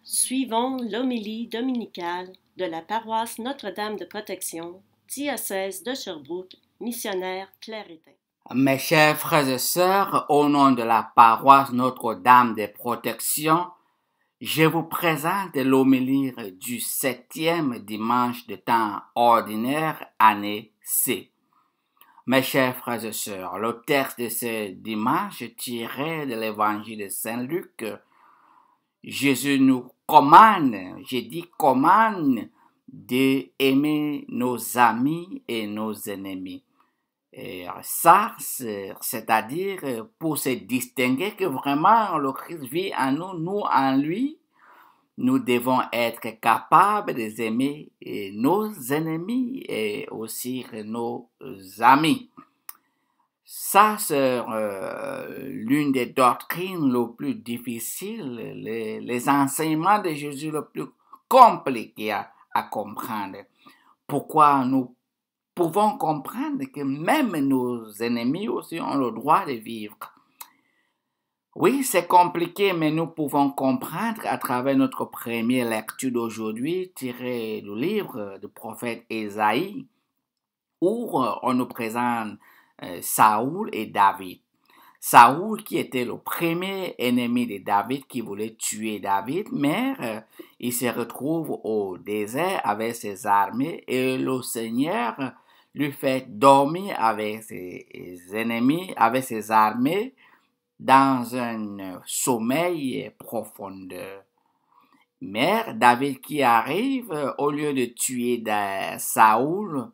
Suivons l'homélie dominicale de la paroisse Notre-Dame de Protection, diocèse de Sherbrooke, missionnaire Clairetin. Mes chers frères et sœurs, au nom de la paroisse Notre-Dame de Protection, je vous présente l'homélie du 7e dimanche de temps ordinaire, année C. Mes chers frères et sœurs, le texte de ce dimanche tiré de l'évangile de Saint Luc. Jésus nous commande, d'aimer nos amis et nos ennemis. Et ça, c'est-à-dire pour se distinguer que vraiment le Christ vit en nous, nous en lui, nous devons être capables d'aimer nos ennemis et aussi nos amis. Ça, c'est l'une des doctrines les plus difficiles, les enseignements de Jésus les plus compliqués à comprendre. Pourquoi nous pouvons comprendre que même nos ennemis aussi ont le droit de vivre. Oui, c'est compliqué, mais nous pouvons comprendre à travers notre première lecture d'aujourd'hui, tirée du livre du prophète Ésaïe, où on nous présente Saoul et David. Saoul qui était le premier ennemi de David, qui voulait tuer David, mais il se retrouve au désert avec ses armées et le Seigneur lui fait dormir avec ses ennemis, avec ses armées, dans un sommeil profond. Mais David qui arrive, au lieu de tuer Saoul,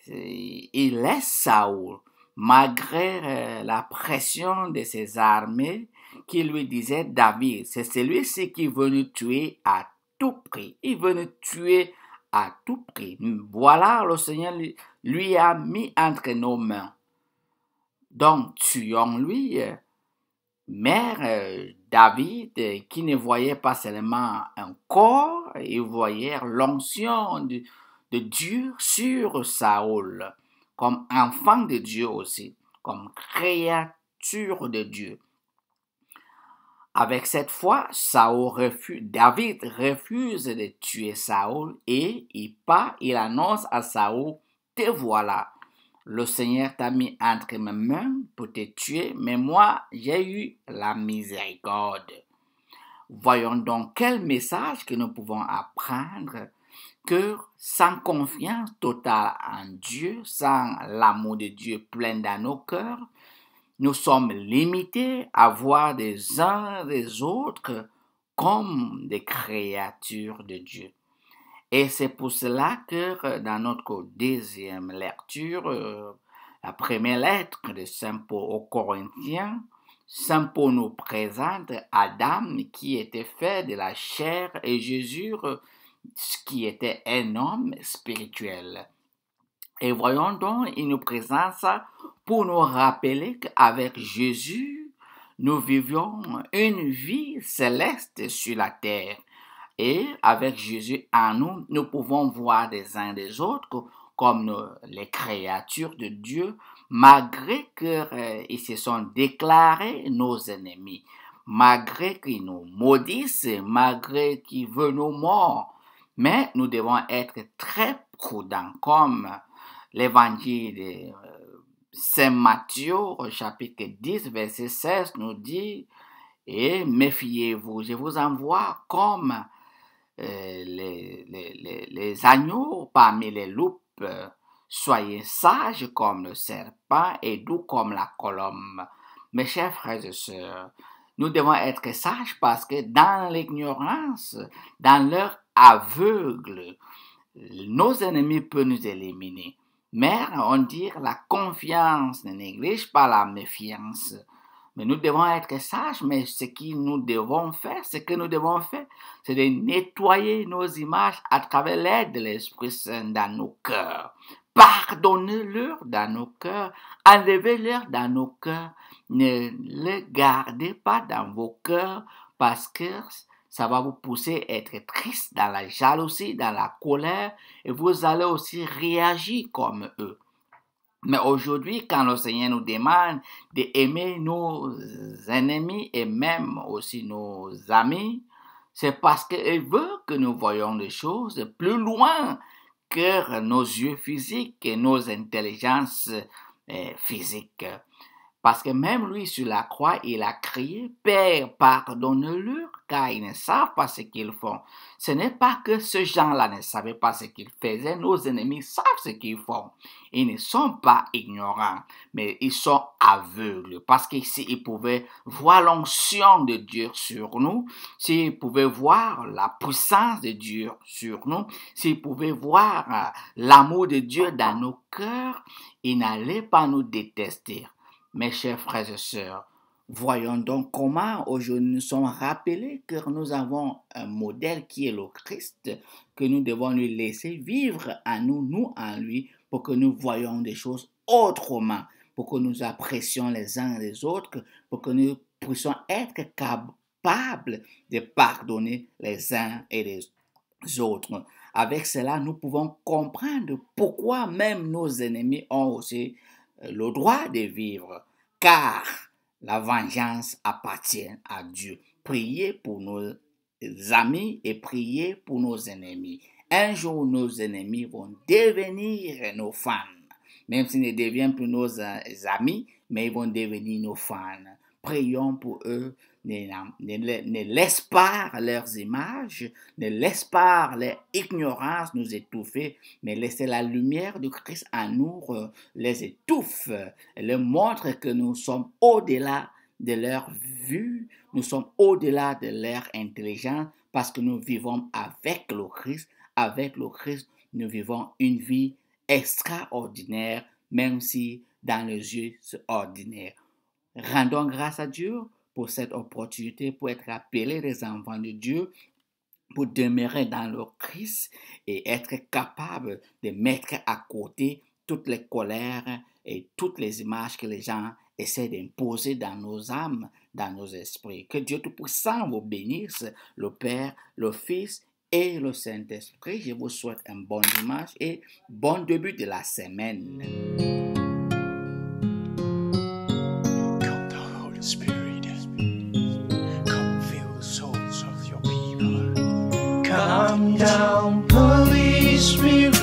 il laisse Saoul, malgré la pression de ses armées, qui lui disaient, David, c'est celui-ci qui veut nous tuer à tout prix. Il veut nous tuer à tout prix. Voilà, le Seigneur lui a mis entre nos mains. Donc, tuons-lui. Mais David, qui ne voyait pas seulement un corps, il voyait l'onction de Dieu sur Saoul, comme enfant de Dieu aussi, comme créature de Dieu. Avec cette foi, David refuse de tuer Saoul et il annonce à Saoul, te voilà, le Seigneur t'a mis entre mes mains pour te tuer, mais moi j'ai eu la miséricorde. Voyons donc quel message que nous pouvons apprendre que sans confiance totale en Dieu, sans l'amour de Dieu plein dans nos cœurs, nous sommes limités à voir les uns les autres comme des créatures de Dieu. Et c'est pour cela que dans notre deuxième lecture, la première lettre de Saint Paul aux Corinthiens, Saint Paul nous présente Adam qui était fait de la chair et Jésus qui était un homme spirituel. Et voyons donc, il nous présente ça pour nous rappeler qu'avec Jésus, nous vivions une vie céleste sur la terre. Et avec Jésus en nous, nous pouvons voir des uns des autres comme les créatures de Dieu, malgré qu'ils se sont déclarés nos ennemis, malgré qu'ils nous maudissent, malgré qu'ils veulent nos morts. Mais nous devons être très prudents, comme l'évangile de Saint Matthieu, au chapitre 10, verset 16, nous dit, et méfiez-vous, je vous envoie comme les agneaux parmi les loups, soyez sages comme le serpent et doux comme la colombe. Mes chers frères et sœurs, nous devons être sages parce que dans l'ignorance, dans leur aveugle, nos ennemis peuvent nous éliminer. Mais on dit la confiance ne néglige pas la méfiance. Mais nous devons être sages, mais ce que nous devons faire, c'est de nettoyer nos images à travers l'aide de l'Esprit Saint dans nos cœurs. Pardonnez-leur dans nos cœurs, enlevez-leur dans nos cœurs, ne les gardez pas dans vos cœurs parce que ça va vous pousser à être triste dans la jalousie, dans la colère, et vous allez aussi réagir comme eux. Mais aujourd'hui, quand le Seigneur nous demande d'aimer nos ennemis et même aussi nos amis, c'est parce qu'il veut que nous voyions des choses plus loin que nos yeux physiques et nos intelligences physiques. Parce que même lui, sur la croix, il a crié, « Père, pardonne-leur, car ils ne savent pas ce qu'ils font. » Ce n'est pas que ces gens-là ne savaient pas ce qu'ils faisaient, nos ennemis savent ce qu'ils font. Ils ne sont pas ignorants, mais ils sont aveugles. Parce que s'ils pouvaient voir l'onction de Dieu sur nous, s'ils pouvaient voir la puissance de Dieu sur nous, s'ils pouvaient voir l'amour de Dieu dans nos cœurs, ils n'allaient pas nous détester. Mes chers frères et sœurs, voyons donc comment aujourd'hui nous sommes rappelés que nous avons un modèle qui est le Christ, que nous devons lui laisser vivre en nous, nous en lui, pour que nous voyions des choses autrement, pour que nous apprécions les uns les autres, pour que nous puissions être capables de pardonner les uns et les autres. Avec cela, nous pouvons comprendre pourquoi même nos ennemis ont aussi le droit de vivre, car la vengeance appartient à Dieu. Priez pour nos amis et priez pour nos ennemis. Un jour, nos ennemis vont devenir nos fans, même s'ils ne deviennent plus nos amis, mais ils vont devenir nos fans. Prions pour eux. Ne laisse pas leurs images, ne laisse pas leur ignorance nous étouffer, mais laissez la lumière du Christ en nous les étouffe, et leur montre que nous sommes au-delà de leur vue, nous sommes au-delà de leur intelligence, parce que nous vivons avec le Christ. Avec le Christ, nous vivons une vie extraordinaire, même si dans les yeux c'est ordinaire. Rendons grâce à Dieu pour cette opportunité, pour être appelés des enfants de Dieu, pour demeurer dans le Christ et être capable de mettre à côté toutes les colères et toutes les images que les gens essaient d'imposer dans nos âmes, dans nos esprits. Que Dieu Tout-Puissant vous bénisse, le Père, le Fils et le Saint-Esprit. Je vous souhaite un bon dimanche et bon début de la semaine. Come down, Holy Spirit,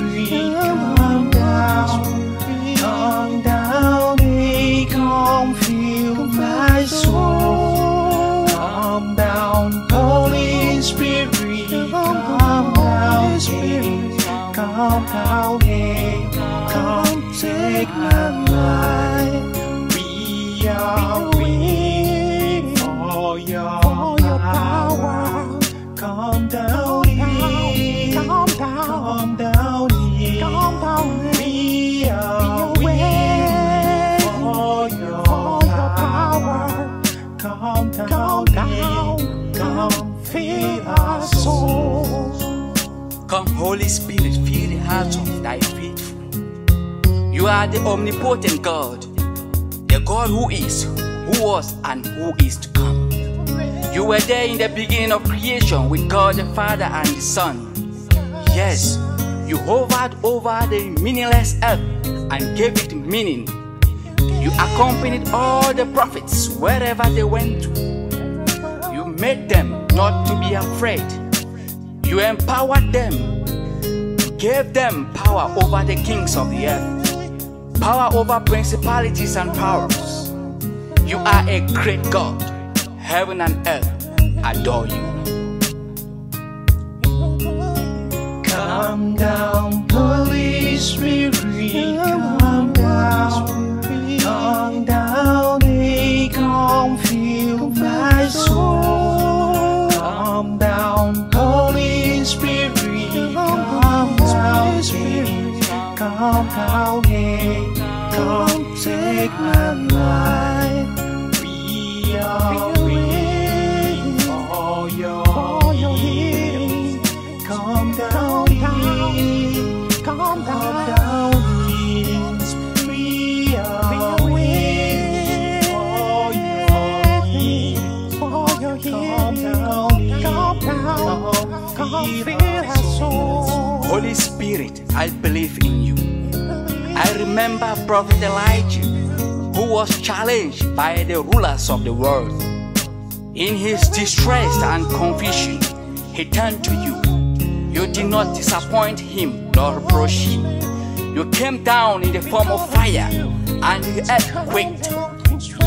come down, hey, come fill my soul. Come down, Holy Spirit, come down, hey, come down, hey, come take my life. We are waiting for your power. Come down, come down, we are waiting for your power. Come down, come fill our souls. Come, Holy Spirit, fill the hearts of thy faithful. You are the omnipotent God, the God who is, who was, and who is to come. You were there in the beginning of creation with God the Father and the Son. Yes, you hovered over the meaningless earth and gave it meaning. You accompanied all the prophets wherever they went to. You made them not to be afraid. You empowered them. You gave them power over the kings of the earth, power over principalities and powers. You are a great God. Heaven and earth adore you. Come down, Holy Spirit, come down, hey, come fill my soul. Come down, Holy Spirit, come down, hey, come down, hey, come take my life. We are waiting for your healing. Come down, come down, we are waiting for your healing. Come fill our souls. Holy Spirit, I believe in you. I remember Prophet Elijah, who was challenged by the rulers of the world. In his distress and confusion, he turned to you. You did not disappoint him nor reproach him. You came down in the form of fire, and the earth quaked.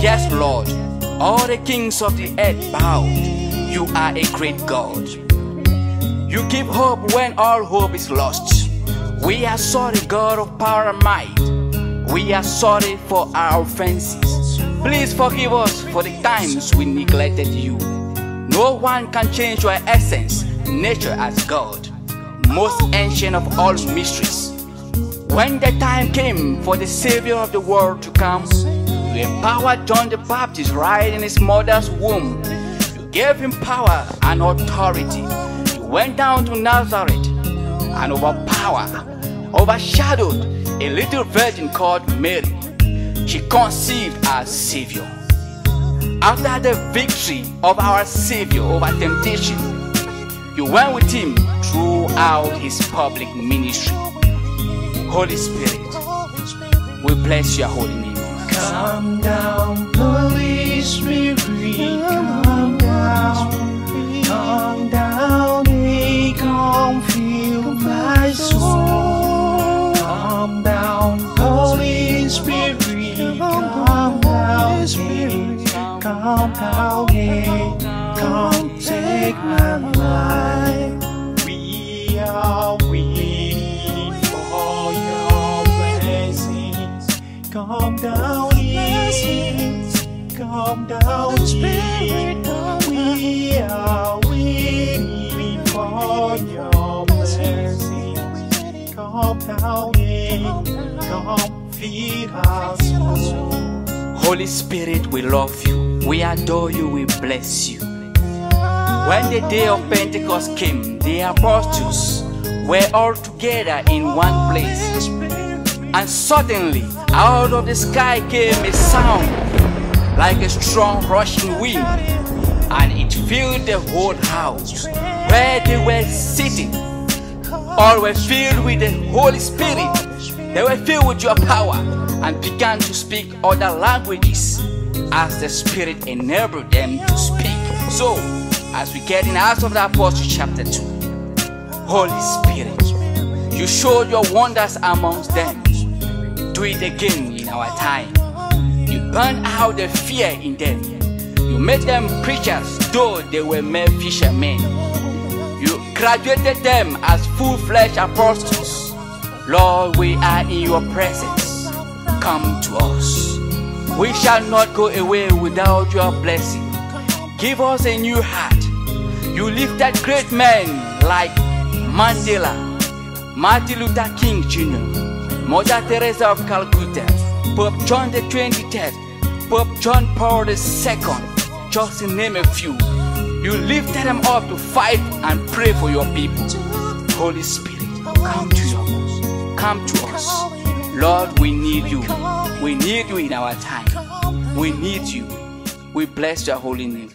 Yes, Lord, all the kings of the earth bowed. You are a great God. You give hope when all hope is lost. We are sorry, God of power and might. We are sorry for our offenses. Please forgive us for the times we neglected you. No one can change your essence, nature as God, most ancient of all mysteries. When the time came for the Savior of the world to come, you empowered John the Baptist right in his mother's womb. You gave him power and authority. You went down to Nazareth and overshadowed a little virgin called Mary. She conceived as Savior. After the victory of our Savior over temptation, you went with him throughout his public ministry. Holy Spirit, we bless your holy name. Come down, Holy Spirit, come down, hey, come fill my soul. Come down, Holy Spirit, come down, hey, come down, hey, come take my life. We are waiting for your blessings. Come down here, come down here. We are waiting for your blessings. Come down here, come feed us. Holy Spirit, we love you, we adore you, we bless you. When the day of Pentecost came, the apostles were all together in one place. And suddenly, out of the sky came a sound like a strong rushing wind, and it filled the whole house where they were sitting. All were filled with the Holy Spirit. They were filled with your power and began to speak other languages as the Spirit enabled them to speak. So, as we get in Acts of the Apostles chapter 2, Holy Spirit, you showed your wonders amongst them. Do it again in our time. You burned out the fear in them. You made them preachers, though they were mere fishermen. You graduated them as full-fledged apostles. Lord, we are in your presence. Come to us. We shall not go away without your blessing. Give us a new heart. You lifted great men like Mandela, Martin Luther King Jr., Mother Teresa of Calcutta, Pope John the 23rd, Pope John Paul II, just to name a few. You lifted them up to fight and pray for your people. Holy Spirit, come to us. Come to us. Lord, we need you. We need you in our time. We need you. We bless your holy name.